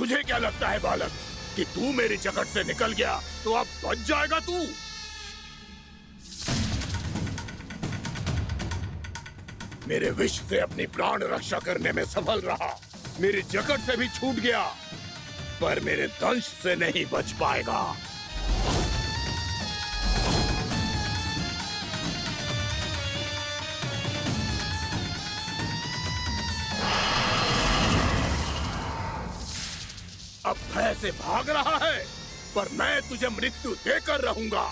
तुझे क्या लगता है बालक कि तू मेरी जगत से निकल गया तो अब बच जाएगा तू? मेरे विष से अपनी प्राण रक्षा करने में सफल रहा, मेरी जगत से भी छूट गया, पर मेरे दंश से नहीं बच पाएगा। अब भय से भाग रहा है, पर मैं तुझे मृत्यु देकर रहूंगा।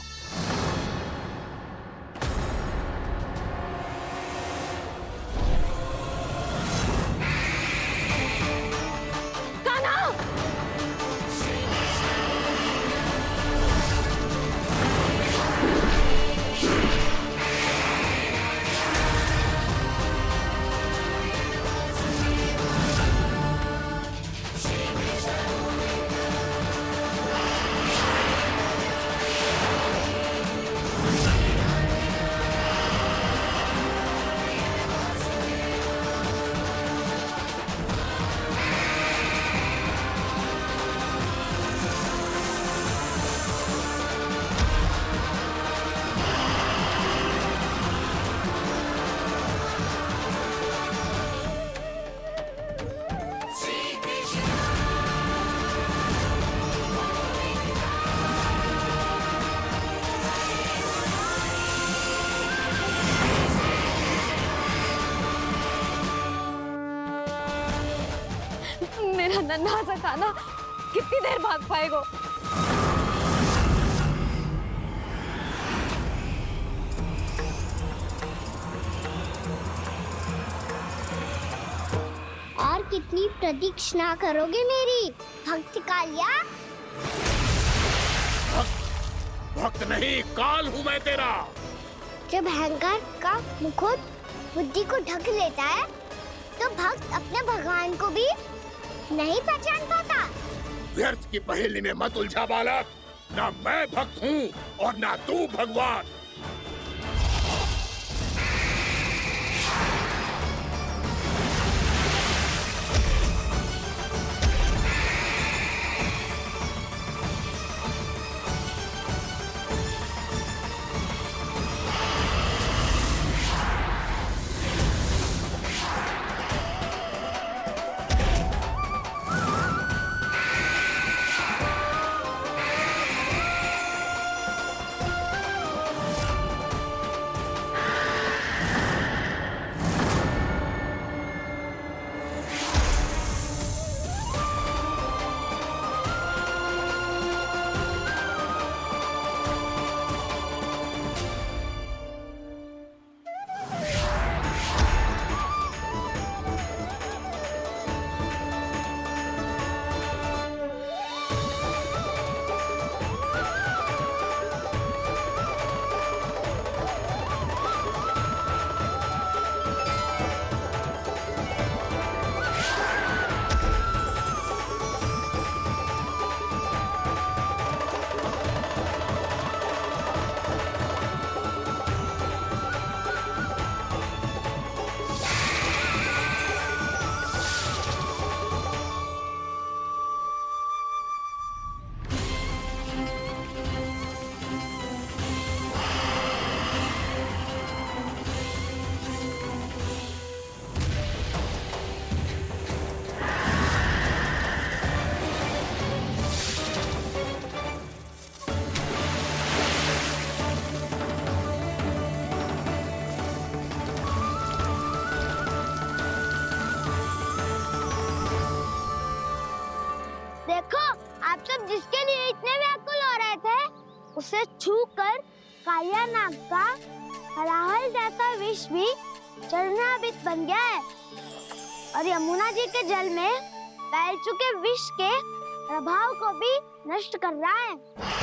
मेरा नन्हा सा कान्हा कितनी देर भाग पाएगा? और कितनी प्रतीक्षा करोगे मेरी भक्त कालिया? भक्त नहीं, काल हूँ मैं तेरा। जब अहंकार का मुकुट बुद्धि को ढक लेता है तो भक्त अपने भगवान को भी नहीं पहचान पाता। व्यर्थ की पहेली में मत उलझा बालक, ना मैं भक्त हूँ और ना तू भगवान। जिसके लिए इतने व्याकुल हो रहे थे, उसे छूकर कालिया नाग का हलाहल जैसा विष भी चरणामृत बन गया है और यमुना जी के जल में फैल चुके विष के प्रभाव को भी नष्ट कर रहा है।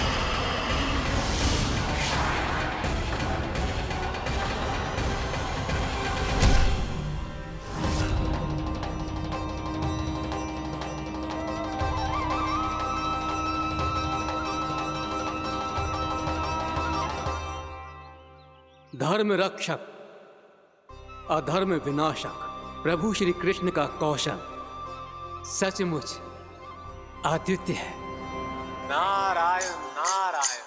धर्म रक्षक अधर्म विनाशक प्रभु श्री कृष्ण का कौशल सचमुच अद्वितीय है। नारायण नारायण।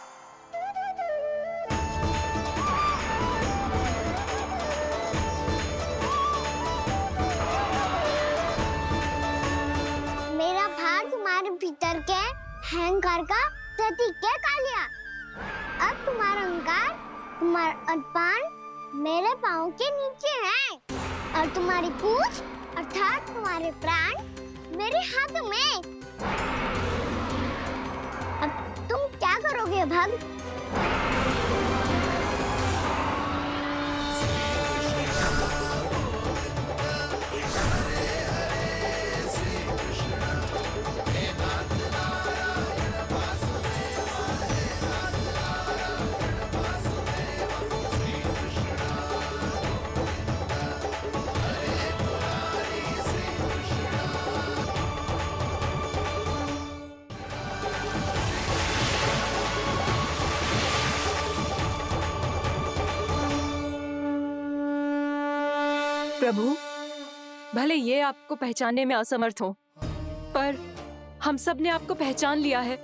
मेरा भाग तुम्हारे भीतर के अहंकार का प्रतीक है कालिया। अब तुम्हारा अहंकार, तुम्हारा अनपान मेरे पाँव के नीचे है और तुम्हारी पूंछ अर्थात तुम्हारे प्राण मेरे हाथ में। अब तुम क्या करोगे भग? प्रभु, भले ये आपको पहचानने में असमर्थ हो, पर हम सब ने आपको पहचान लिया है।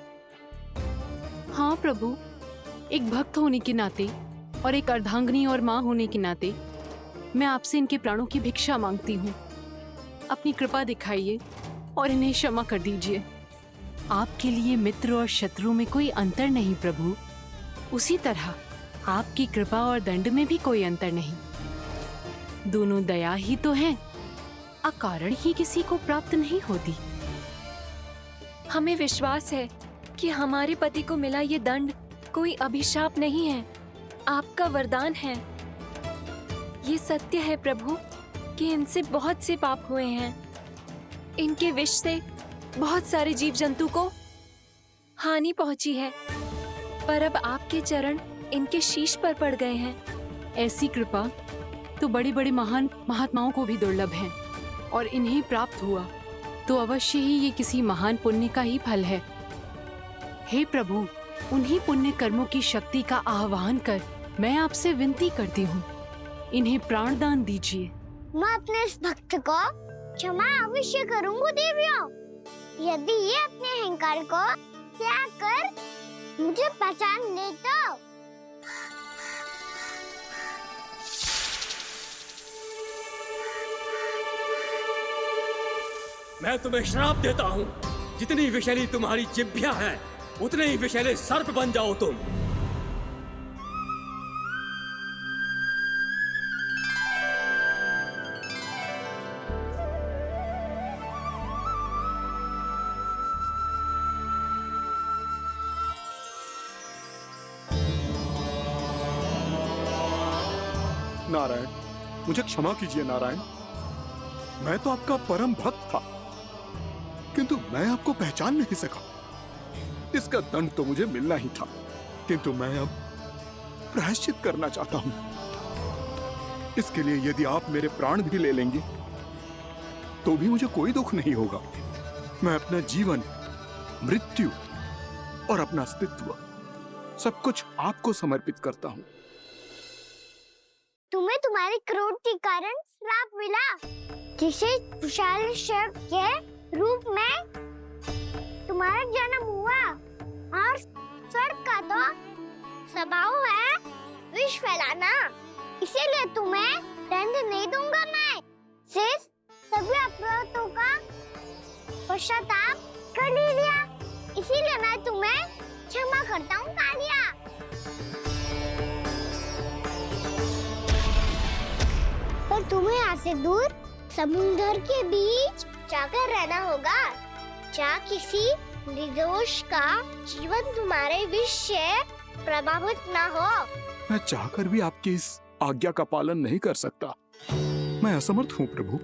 हाँ प्रभु, एक भक्त होने के नाते और एक अर्धांगिनी और माँ होने के नाते मैं आपसे इनके प्राणों की भिक्षा मांगती हूँ। अपनी कृपा दिखाइए और इन्हें क्षमा कर दीजिए। आपके लिए मित्र और शत्रु में कोई अंतर नहीं प्रभु। उसी तरह आपकी कृपा और दंड में भी कोई अंतर नहीं। दोनों दया ही तो हैं, अकारण ही किसी को प्राप्त नहीं होती। हमें विश्वास है कि हमारे पति को मिला ये दंड कोई अभिशाप नहीं है, आपका वरदान है। ये सत्य है प्रभु कि इनसे बहुत से पाप हुए हैं। इनके विष से बहुत सारे जीव जंतु को हानि पहुंची है, पर अब आपके चरण इनके शीश पर पड़ गए हैं। ऐसी कृपा तो बड़े बड़े महान महात्माओं को भी दुर्लभ है, और इन्हें प्राप्त हुआ तो अवश्य ही ये किसी महान पुण्य का ही फल है। हे प्रभु, उन्हीं पुण्य कर्मों की शक्ति का आह्वान कर मैं आपसे विनती करती हूँ, इन्हें प्राणदान दीजिए। मैं अपने इस भक्त को क्षमा अवश्य करूंगी देवियों, यदि ये अपने अहंकार को त्याग कर मुझे पहचान ले तो। मैं तुम्हें श्राप देता हूँ, जितनी विषैली तुम्हारी जिह्वा है उतने ही विषैले सर्प बन जाओ तुम। नारायण, मुझे क्षमा कीजिए नारायण। मैं तो आपका परम भक्त था, किंतु मैं आपको पहचान नहीं सका। इसका दंड तो मुझे मिलना ही था, किंतु मैं अब प्रायश्चित करना चाहता हूं। इसके लिए यदि आप मेरे प्राण भी ले लेंगे तो भी मुझे कोई दुख नहीं होगा। मैं अपना जीवन, मृत्यु और अपना अस्तित्व सब कुछ आपको समर्पित करता हूं। तुम्हें तुम्हारे क्रोध के कारण श्राप मिला, जिसे विशाल सर्प के रूप में तुम्हारा जन्म हुआ, और सर्प का तो स्वभाव है विष फैलाना। इसीलिए तुम्हें दंड नहीं दूंगा मैं, सिर्फ सभी अपराधों का पश्चाताप कर लिया। इसीलिए मैं तुम्हें क्षमा करता हूँ कालिया। पर तुम्हें यहाँ से दूर समुद्र के बीच जाकर रहना होगा, जहाँ किसी निर्दोष का जीवन तुम्हारे विष से प्रभावित न हो। मैं चाहकर भी आपकी इस आज्ञा का पालन नहीं कर सकता। मैं असमर्थ हूँ प्रभु,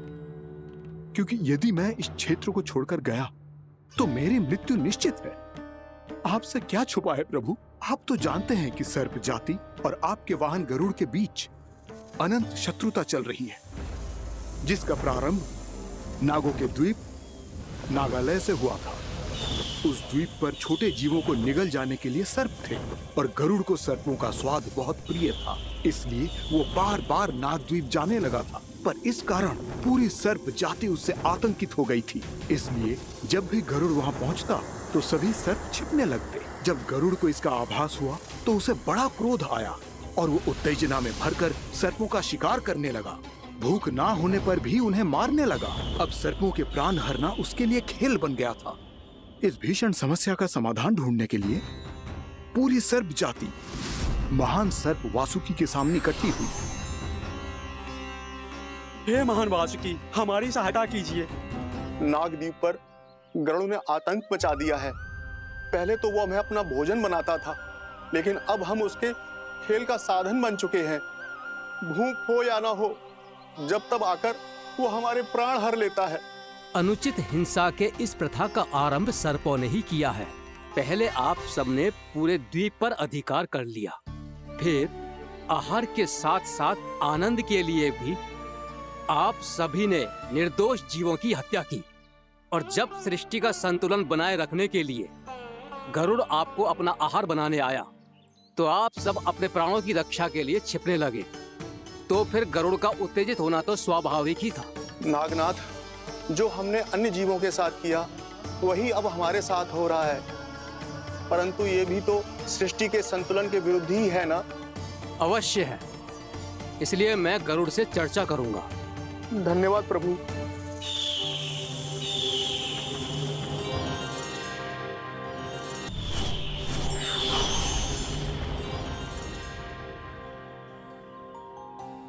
क्योंकि यदि मैं इस क्षेत्र को छोड़कर गया तो मेरी मृत्यु निश्चित है। आपसे क्या छुपा है प्रभु? आप तो जानते हैं कि सर्प जाति और आपके वाहन गरुड़ के बीच अनंत शत्रुता चल रही है, जिसका प्रारंभ नागों के द्वीप नागालय से हुआ था। उस द्वीप पर छोटे जीवों को निगल जाने के लिए सर्प थे और गरुड़ को सर्पों का स्वाद बहुत प्रिय था, इसलिए वो बार बार नागद्वीप जाने लगा था। पर इस कारण पूरी सर्प जाति उससे आतंकित हो गई थी, इसलिए जब भी गरुड़ वहाँ पहुँचता तो सभी सर्प छिपने लगते। जब गरुड़ को इसका आभास हुआ तो उसे बड़ा क्रोध आया और वो उत्तेजना में भरकर सर्पों का शिकार करने लगा। भूख ना होने पर भी उन्हें मारने लगा। अब सर्पों के प्राण हरना उसके लिए खेल बन गया था। इस भीषण समस्या का समाधान ढूंढने के लिए पूरी सर्प जाति महान सर्प वासुकी के सामने इकट्ठी हुई। हे महान वासुकी, हमारी सहायता कीजिए। नागद्वीप पर गरुड़ ने आतंक मचा दिया है। पहले तो वो हमें अपना भोजन बनाता था, लेकिन अब हम उसके खेल का साधन बन चुके हैं। भूख हो या ना हो, जब तब आकर वो हमारे प्राण हर लेता है। अनुचित हिंसा के इस प्रथा का आरंभ सर्पों ने ही किया है। पहले आप सबने पूरे द्वीप पर अधिकार कर लिया, फिर आहार के साथ साथ आनंद के लिए भी आप सभी ने निर्दोष जीवों की हत्या की। और जब सृष्टि का संतुलन बनाए रखने के लिए गरुड़ आपको अपना आहार बनाने आया, तो आप सब अपने प्राणों की रक्षा के लिए छिपने लगे। तो फिर गरुड़ का उत्तेजित होना तो स्वाभाविक ही था। नागनाथ, जो हमने अन्य जीवों के साथ किया वही अब हमारे साथ हो रहा है, परंतु ये भी तो सृष्टि के संतुलन के विरुद्ध ही है ना? अवश्य है, इसलिए मैं गरुड़ से चर्चा करूंगा। धन्यवाद प्रभु।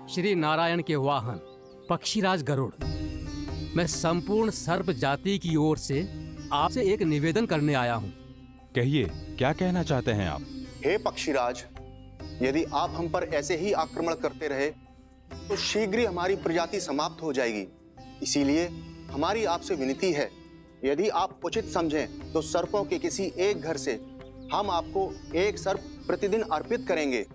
श्री नारायण के वाहन पक्षीराज गरुड़, मैं संपूर्ण सर्प जाति की ओर से आपसे एक निवेदन करने आया हूँ। कहिए, क्या कहना चाहते हैं आप? हे पक्षीराज, यदि आप हम पर ऐसे ही आक्रमण करते रहे तो शीघ्र ही हमारी प्रजाति समाप्त हो जाएगी। इसीलिए हमारी आपसे विनती है, यदि आप उचित समझें तो सर्पों के किसी एक घर से हम आपको एक सर्प प्रतिदिन अर्पित करेंगे।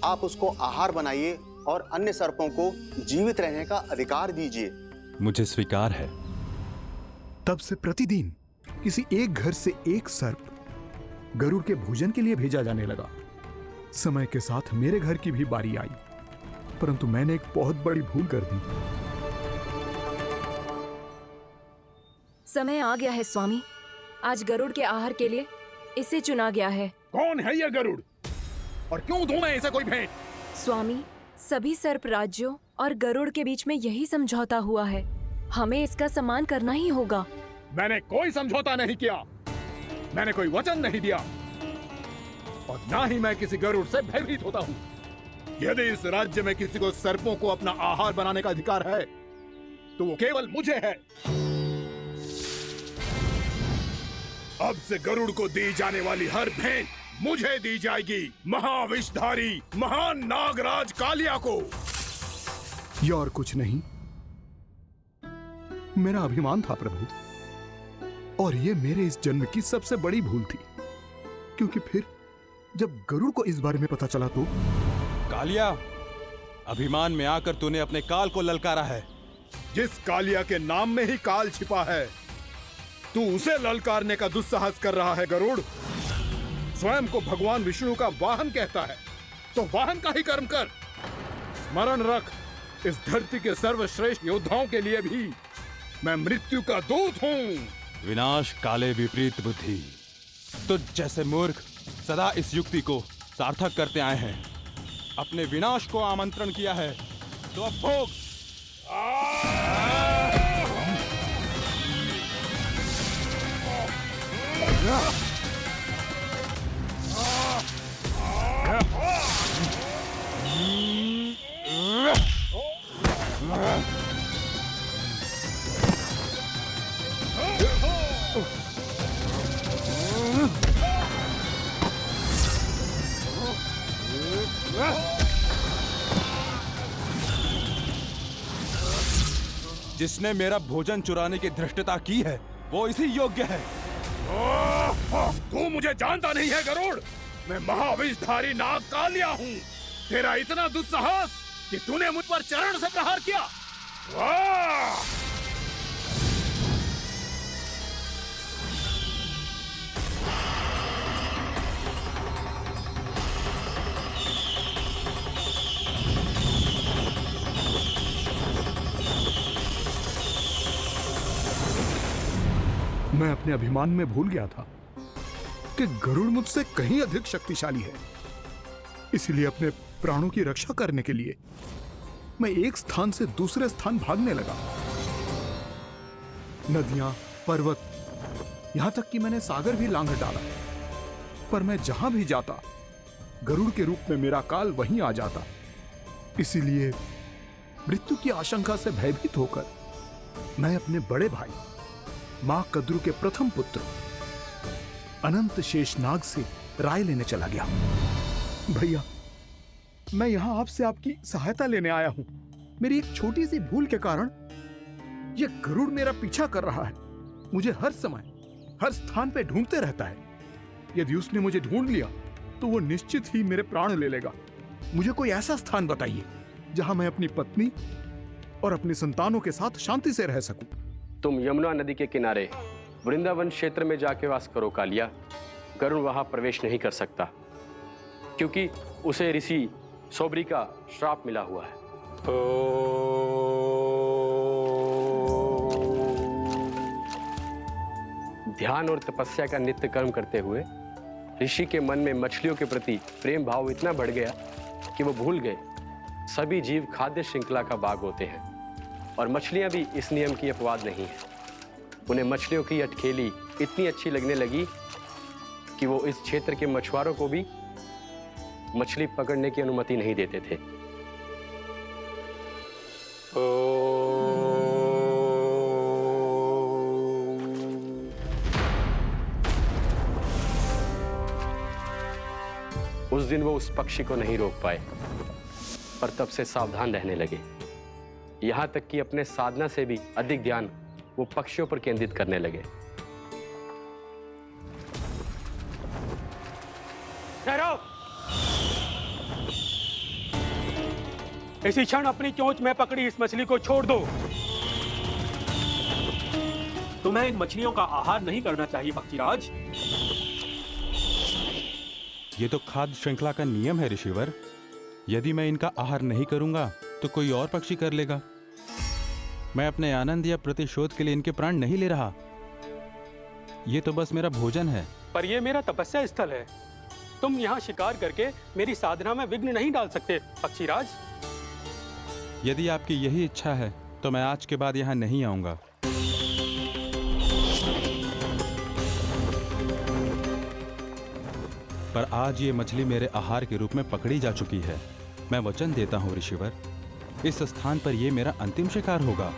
आप उसको आहार बनाइए और अन्य सर्पों को जीवित रहने का अधिकार दीजिए। मुझे स्वीकार है। तब से प्रतिदिन किसी एक घर से एक सर्प गरुड़ के भोजन के लिए भेजा जाने लगा। समय के साथ मेरे घर की भी बारी आई, परंतु मैंने एक बहुत बड़ी भूल कर दी। समय आ गया है स्वामी, आज गरुड़ के आहार के लिए इसे चुना गया है। कौन है यह गरुड़ और क्यों दूं मैं इसे कोई भेंट? स्वामी, सभी सर्प राज्यों और गरुड़ के बीच में यही समझौता हुआ है, हमें इसका सम्मान करना ही होगा। मैंने कोई समझौता नहीं किया, मैंने कोई वचन नहीं दिया और ना ही मैं किसी गरुड़ से भयभीत होता हूँ। यदि इस राज्य में किसी को सर्पों को अपना आहार बनाने का अधिकार है तो वो केवल मुझे है। अब से गरुड़ को दी जाने वाली हर भेंट मुझे दी जाएगी, महाविषधारी महान नागराज कालिया को। यह और कुछ नहीं, मेरा अभिमान था प्रभु, और ये मेरे इस जन्म की सबसे बड़ी भूल थी, क्योंकि फिर जब गरुड़ को इस बारे में पता चला तो। कालिया, अभिमान में आकर तूने अपने काल को ललकारा है। जिस कालिया के नाम में ही काल छिपा है, तू उसे ललकारने का दुस्साहस कर रहा है गरुड़। स्वयं को भगवान विष्णु का वाहन कहता है, तो वाहन का ही कर्म कर। स्मरण रख, इस धरती के सर्वश्रेष्ठ योद्धाओं के लिए भी मैं मृत्यु का दूत हूँ। विनाश काले विपरीत बुद्धि। तो जैसे मूर्ख सदा इस युक्ति को सार्थक करते आए हैं, अपने विनाश को आमंत्रण किया है, तो अब भोग। जिसने मेरा भोजन चुराने की धृष्टता की है वो इसी योग्य है। तू मुझे जानता नहीं है गरुड़, मैं महाविषधारी नाग कालिया हूँ। तेरा इतना दुस्साहस कि तूने मुझ पर चरण से प्रहार किया। मैं अपने अभिमान में भूल गया था कि गरुड़ मुझसे कहीं अधिक शक्तिशाली है। इसलिए अपने प्राणों की रक्षा करने के लिए मैं एक स्थान से दूसरे स्थान भागने लगा। नदियां, पर्वत, यहां तक कि मैंने सागर भी लांघ डाला, पर मैं जहां भी जाता गरुड़ के रूप में मेरा काल वहीं आ जाता। इसीलिए मृत्यु की आशंका से भयभीत होकर मैं अपने बड़े भाई मां कद्रु के प्रथम पुत्र अनंत शेषनाग से राय लेने चला गया। भैया, मैं यहां आपसे आपकी सहायता लेने आया हूं। मेरी एक छोटी सी भूल के कारण यह गरुड़ मेरा पीछा कर रहा है। मुझे हर समय हर स्थान पे ढूंढते रहता है। यदि उसने मुझे ढूंढ लिया तो वो निश्चित ही मेरे प्राण ले लेगा। मुझे कोई ऐसा स्थान बताइए जहां मैं अपनी पत्नी और अपनी संतानों के साथ शांति से रह सकूं। तुम यमुना नदी के किनारे वृंदावन क्षेत्र में जाके वास करो कालिया। गरुड़ वहां प्रवेश नहीं कर सकता क्योंकि उसे ऋषि सोबरी का श्राप मिला हुआ है। ध्यान और तपस्या का नित्य कर्म करते हुए ऋषि के मन में मछलियों के प्रति प्रेम भाव इतना बढ़ गया कि वो भूल गए सभी जीव खाद्य श्रृंखला का भाग होते हैं और मछलियां भी इस नियम की अपवाद नहीं है। उन्हें मछलियों की अटखेली इतनी अच्छी लगने लगी कि वो इस क्षेत्र के मछुआरों को भी मछली पकड़ने की अनुमति नहीं देते थे। उस दिन वो उस पक्षी को नहीं रोक पाए, पर तब से सावधान रहने लगे। यहां तक कि अपने साधना से भी अधिक ध्यान वो पक्षियों पर केंद्रित करने लगे। ठहरो! इसी क्षण अपनी चोंच में पकड़ी इस मछली को छोड़ दो। तुम्हें इन मछलियों का आहार नहीं करना चाहिए पक्षीराज। ये तो खाद्य श्रृंखला का नियम है ऋषिवर। यदि मैं इनका आहार नहीं करूंगा तो कोई और पक्षी कर लेगा। मैं अपने आनंद या प्रतिशोध के लिए इनके प्राण नहीं ले रहा। ये तो बस मेरा भोजन है। पर यह मेरा तपस्या स्थल है। तुम यहाँ शिकार करके मेरी साधना में विघ्न नहीं डाल सकते पक्षीराज। यदि आपकी यही इच्छा है तो मैं आज के बाद यहाँ नहीं आऊंगा। पर आज ये मछली मेरे आहार के रूप में पकड़ी जा चुकी है। मैं वचन देता हूँ ऋषिवर, इस स्थान पर यह मेरा अंतिम शिकार होगा।